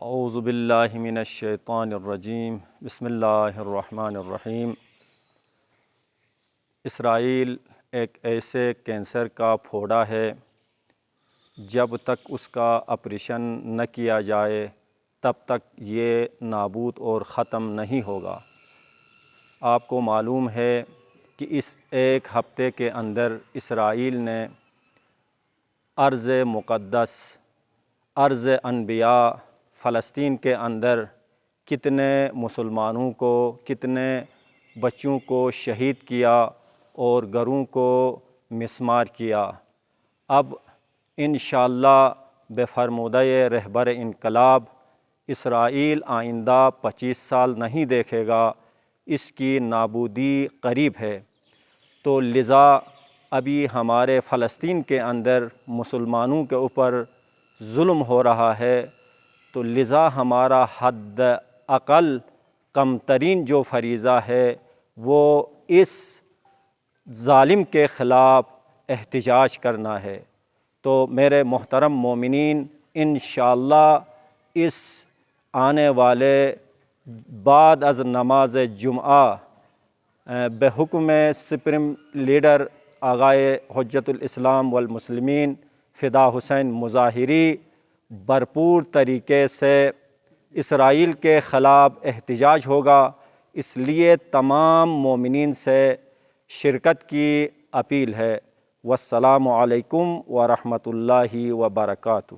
اعوذ باللہ من الشیطان الرجیم بسم اللہ الرحمن الرحیم۔ اسرائیل ایک ایسے کینسر کا پھوڑا ہے، جب تک اس کا آپریشن نہ کیا جائے تب تک یہ نابود اور ختم نہیں ہوگا۔ آپ کو معلوم ہے کہ اس ایک ہفتے کے اندر اسرائیل نے ارض مقدس، ارض انبیاء فلسطین کے اندر کتنے مسلمانوں کو، کتنے بچوں کو شہید کیا اور گھروں کو مسمار کیا۔ اب انشاءاللہ بفرمودہ رہبر انقلاب اسرائیل آئندہ 25 سال نہیں دیکھے گا، اس کی نابودی قریب ہے۔ تو لذا ابھی ہمارے فلسطین کے اندر مسلمانوں کے اوپر ظلم ہو رہا ہے، تو لذا ہمارا حد اقل کم ترین جو فریضہ ہے وہ اس ظالم کے خلاف احتجاج کرنا ہے۔ تو میرے محترم مومنین، انشاءاللہ اس آنے والے بعد از نماز جمعہ بحکم سپریم لیڈر آغائے حجت الاسلام والمسلمین فدا حسین مظاہری بھرپور طریقے سے اسرائیل کے خلاف احتجاج ہوگا۔ اس لیے تمام مومنین سے شرکت کی اپیل ہے۔ والسلام علیکم ورحمۃ اللہ وبرکاتہ۔